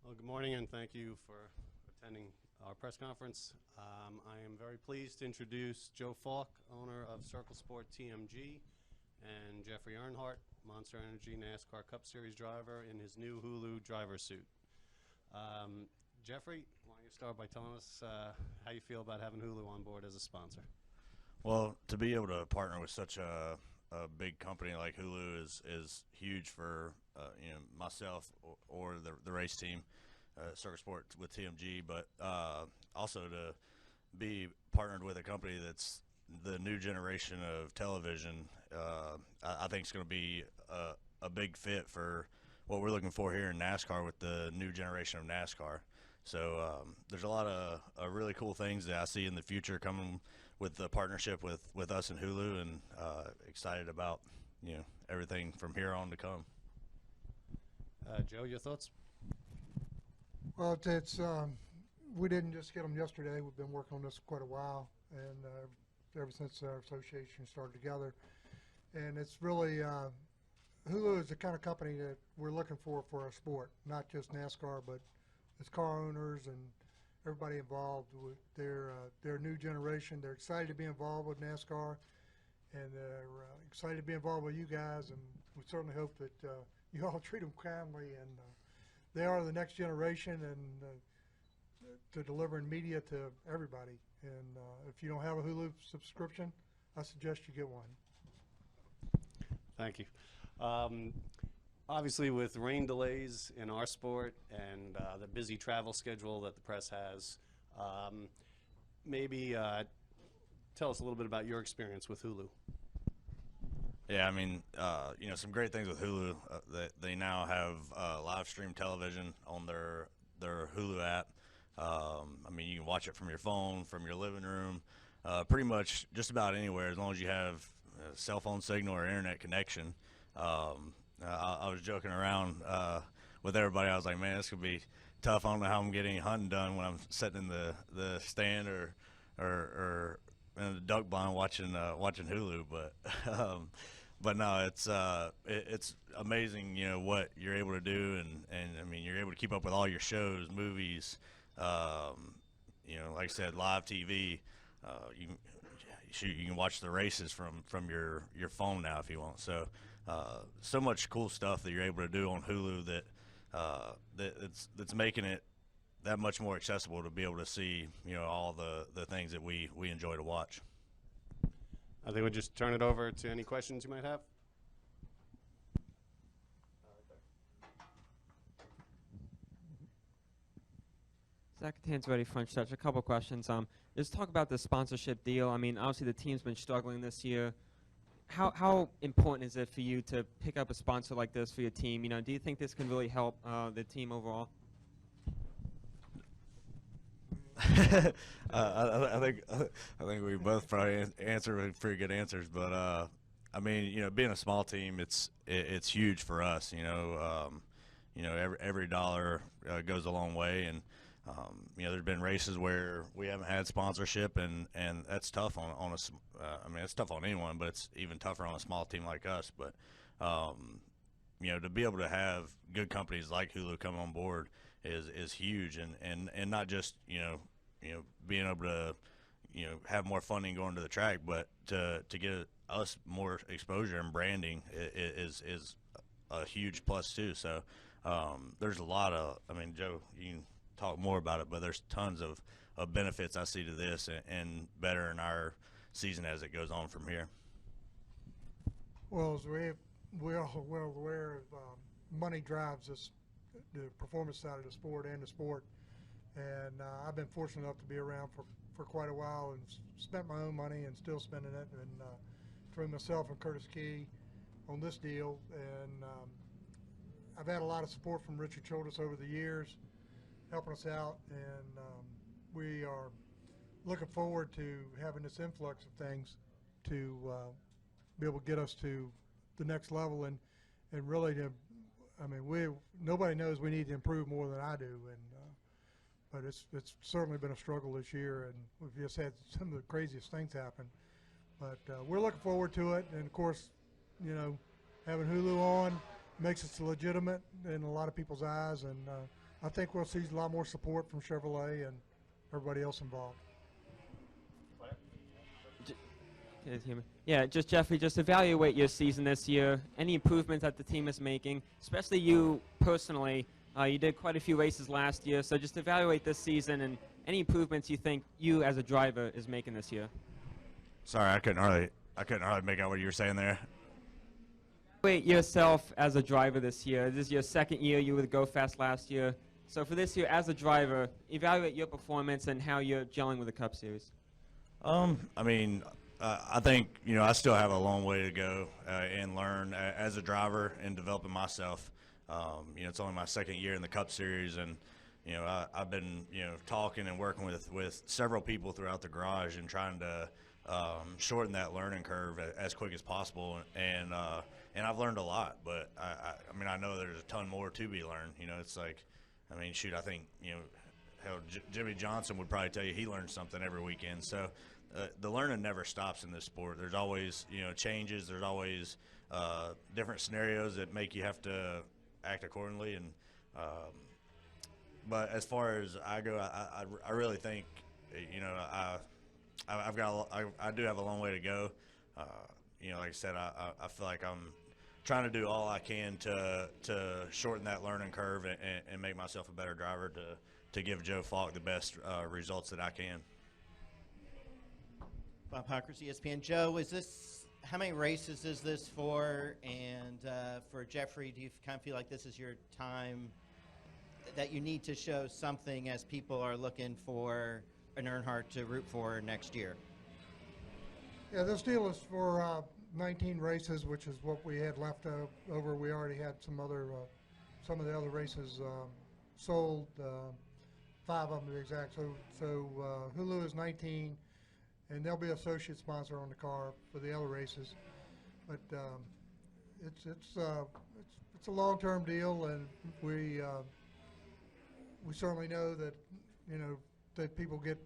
Well, good morning, and thank you for attending our press conference. I am very pleased to introduce Joe Falk, owner of Circle Sport TMG, and Jeffrey Earnhardt, Monster Energy NASCAR Cup Series driver in his new Hulu driver suit. Jeffrey, why don't you start by telling us how you feel about having Hulu on board as a sponsor? Well, to be able to partner with such a big company like Hulu is huge for myself or the race team, Circuit Sport with TMG, but also to be partnered with a company that's the new generation of television. I think it's going to be a big fit for what we're looking for here in NASCAR with the new generation of NASCAR. So there's a lot of really cool things that I see in the future coming with the partnership with us and Hulu, and excited about everything from here on to come. Joe, your thoughts? Well, it's we didn't just get them yesterday. We've been working on this quite a while, and ever since our association started together. And it's really Hulu is the kind of company that we're looking for our sport, not just NASCAR, but as car owners and everybody involved with their new generation. They're excited to be involved with NASCAR, and they're excited to be involved with you guys. And we certainly hope that you all treat them kindly. And they are the next generation, and to delivering media to everybody. And if you don't have a Hulu subscription, I suggest you get one. Thank you. Obviously, with rain delays in our sport and the busy travel schedule that the press has, maybe tell us a little bit about your experience with Hulu. Yeah, I mean, some great things with Hulu. They now have live stream television on their Hulu app. I mean, you can watch it from your phone, from your living room, pretty much just about anywhere, as long as you have a cell phone signal or internet connection. I was joking around with everybody. I was like, man, this could be tough. I don't know how I'm getting hunting done when I'm sitting in the stand or in the duck blind watching Hulu. But no, it's amazing, what you're able to do, and I mean, you're able to keep up with all your shows, movies, like I said, live TV. You can watch the races from your phone now if you want. So so much cool stuff that you're able to do on Hulu that's making it that much more accessible to be able to see all the things that we enjoy to watch. I think we'll just turn it over to any questions you might have. Zach Tanzvetti, Front Stretch. A couple questions. Just talk about the sponsorship deal. I mean, obviously the team's been struggling this year. How important is it for you to pick up a sponsor like this for your team? Do you think this can really help the team overall? I think we both probably answer with pretty good answers, but I mean, being a small team, it's huge for us. Every dollar goes a long way, and there's been races where we haven't had sponsorship, and that's tough on us. I mean, it's tough on anyone, but it's even tougher on a small team like us. But to be able to have good companies like Hulu come on board is huge, and not just being able to have more funding going to the track, but to get us more exposure and branding is a huge plus too. So there's a lot of, I mean, Joe, you can talk more about it, but there's tons of benefits I see to this, and better in our season as it goes on from here. Well, as we're all well aware of, money drives this, the performance side of the sport and the sport. And I've been fortunate enough to be around for quite a while and spent my own money and still spending it. And between myself and Curtis Key on this deal, and I've had a lot of support from Richard Childress over the years, helping us out, and we are looking forward to having this influx of things to be able to get us to the next level, and really to, I mean, nobody knows we need to improve more than I do, and but it's certainly been a struggle this year, and we've just had some of the craziest things happen. But we're looking forward to it, and of course, having Hulu on makes us legitimate in a lot of people's eyes, and I I think we'll see a lot more support from Chevrolet and everybody else involved. Yeah, just Jeffrey, just evaluate your season this year. Any improvements that the team is making, especially you personally. You did quite a few races last year, so just evaluate this season and any improvements you think you as a driver is making this year. Sorry, I couldn't hardly make out what you were saying there. Evaluate yourself as a driver this year. This is your second year. You were the Go Fast last year. So for this year, as a driver, evaluate your performance and how you're gelling with the Cup Series. I mean, I think, I still have a long way to go and learn as a driver and developing myself. It's only my second year in the Cup Series, and I've been talking and working with several people throughout the garage and trying to shorten that learning curve as quick as possible. And I've learned a lot, but I know there's a ton more to be learned. It's like, I think hell, Jimmy Johnson would probably tell you he learns something every weekend. So the learning never stops in this sport. There's always changes. There's always different scenarios that make you have to act accordingly. And but as far as I go, I really think I do have a long way to go. Like I said, I feel like I'm trying to do all I can to shorten that learning curve and make myself a better driver to give Joe Falk the best results that I can. Bob Hockers, ESPN. Joe, how many races is this for? And for Jeffrey, do you kind of feel like this is your time that you need to show something as people are looking for an Earnhardt to root for next year? Yeah, this deal is for 19 races, which is what we had left over. We already had some of the other races sold, 5 of them to be exact. So Hulu is 19. And there'll be an associate sponsor on the car for the other races, but it's a long-term deal, and we certainly know that that people get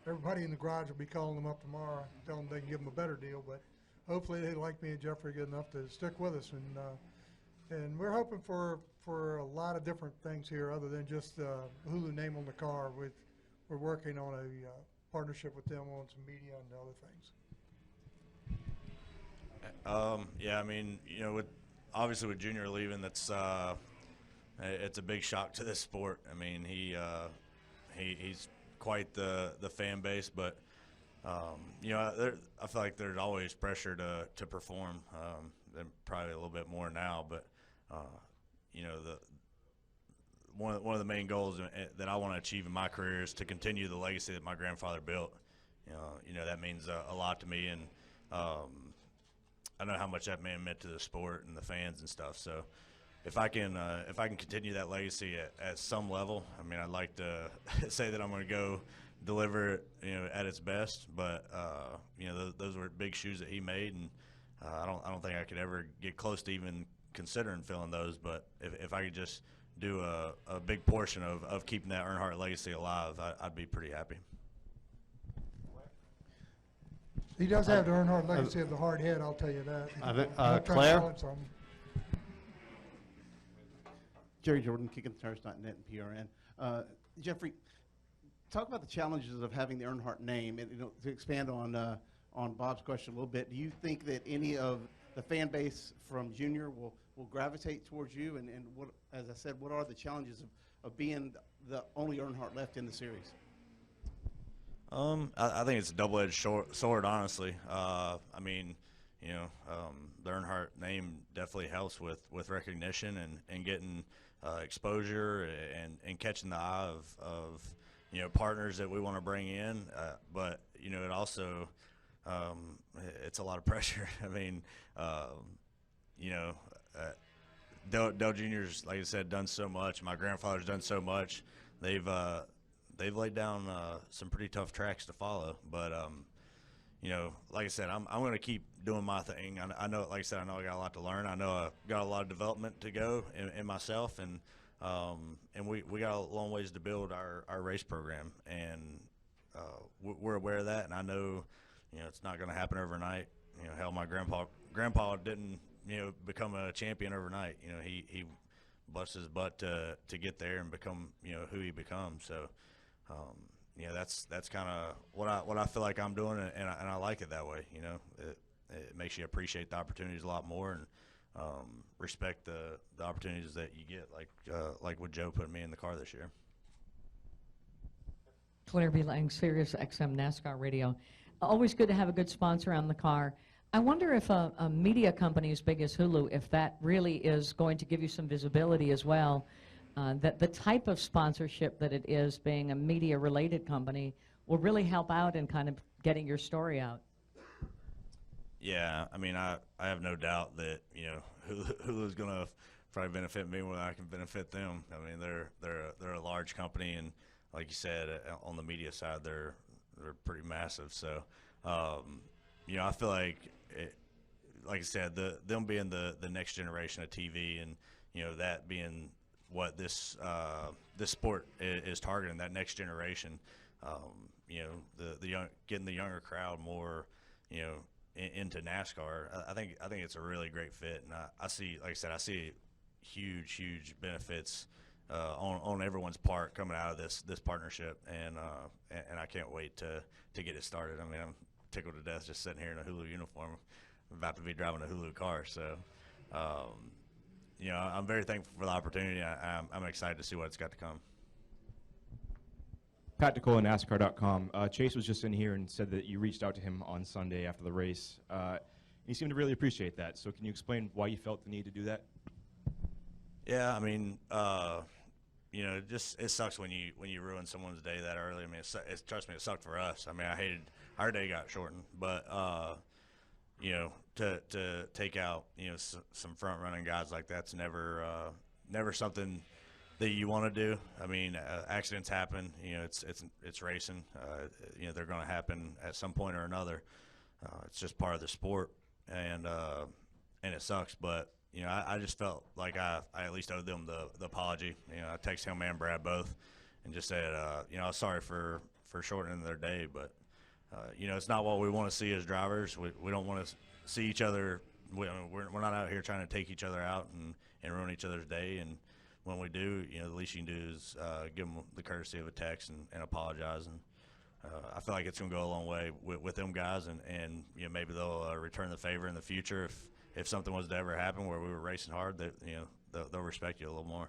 everybody in the garage will be calling them up tomorrow, telling them they can give them a better deal. But hopefully they like me and Jeffrey good enough to stick with us, and we're hoping for a lot of different things here other than just Hulu name on the car. We're working on a partnership with them on some media and other things. Obviously with Junior leaving, it's a big shock to this sport. He's quite the fan base, but I feel like there's always pressure to perform, and probably a little bit more now. But one of the main goals that I want to achieve in my career is to continue the legacy that my grandfather built. That means a lot to me, and I know how much that man meant to the sport and the fans and stuff. So if I can continue that legacy at some level, I'd like to say that I'm going to go deliver it, at its best. But those were big shoes that he made, and I don't think I could ever get close to even considering filling those. But if I could just do a big portion of keeping that Earnhardt legacy alive, I'd be pretty happy. He does have the Earnhardt legacy of the hard head, I'll tell you that. Claire? Jerry Jordan, KickingTheTires.net and PRN. Jeffrey, talk about the challenges of having the Earnhardt name, and to expand on Bob's question a little bit. Do you think that any of the fan base from Junior will gravitate towards you? And what, as I said, what are the challenges of being the only Earnhardt left in the series? I think it's a double-edged sword, honestly. The Earnhardt name definitely helps with recognition and getting exposure and catching the eye of partners that we want to bring in. But it also it's a lot of pressure. Dell Jr.'s, like I said, done so much. My grandfather's done so much. They've laid down some pretty tough tracks to follow. But like I said, I'm going to keep doing my thing. I know, like I said, I know I got a lot to learn. I know I got a lot of development to go in myself, and we got a long ways to build our race program, and we're aware of that. And I know, it's not going to happen overnight. Hell, my grandpa didn't become a champion overnight. bust his butt to get there and become, you know, who he becomes. So, you know, that's kind of what I feel like I'm doing, and I like it that way. You know, it makes you appreciate the opportunities a lot more, and respect the opportunities that you get, like with Joe putting me in the car this year. Claire B. Lang, Sirius XM NASCAR Radio. Always good to have a good sponsor on the car. I wonder if a media company as big as Hulu, if that really is going to give you some visibility as well, that the type of sponsorship that it is, being a media-related company, will really help out in kind of getting your story out. Yeah, I mean, I have no doubt that, you know, Hulu's going to probably benefit me more than I can benefit them. I mean, they're a large company, and like you said, on the media side, they're pretty massive. So, you know, I feel like, like I said, them being the next generation of TV, and, you know, that being what this sport is targeting, that next generation. You know, the getting the younger crowd more, you know, into NASCAR. I think it's a really great fit, and I see, like I said, I see huge benefits on everyone's part coming out of this partnership, and I can't wait to get it started. I mean, I'm tickled to death just sitting here in a Hulu uniform. I'm about to be driving a Hulu car, so you know, I'm very thankful for the opportunity. I'm excited to see what's got to come. Pat DeCole at NASCAR.com. Chase was just in here and said that you reached out to him on Sunday after the race. He seemed to really appreciate that. So can you explain why you felt the need to do that? Yeah, I mean, you know, it sucks when you ruin someone's day that early. I mean, trust me, it sucked for us. I mean, I hated our day got shortened, but you know, to take out, you know, some front running guys like that's never something that you want to do. I mean, accidents happen. You know, it's racing. You know, they're going to happen at some point or another. It's just part of the sport, and it sucks. But you know, I just felt like I at least owed them the apology. You know, I texted him and Brad both, and just said, you know, I was sorry for shortening their day, but you know, it's not what we want to see as drivers. We don't want to see each other. We're not out here trying to take each other out and ruin each other's day. And when we do, you know, the least you can do is give them the courtesy of a text and apologize. And I feel like it's going to go a long way with them guys, and you know, maybe they'll return the favor in the future if something was to ever happen where we were racing hard. That, you know, they'll respect you a little more.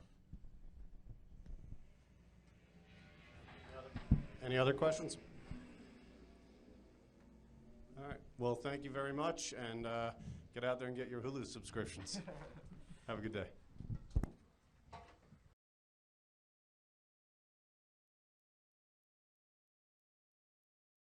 Any other questions? All right. Well, thank you very much, and get out there and get your Hulu subscriptions. Have a good day.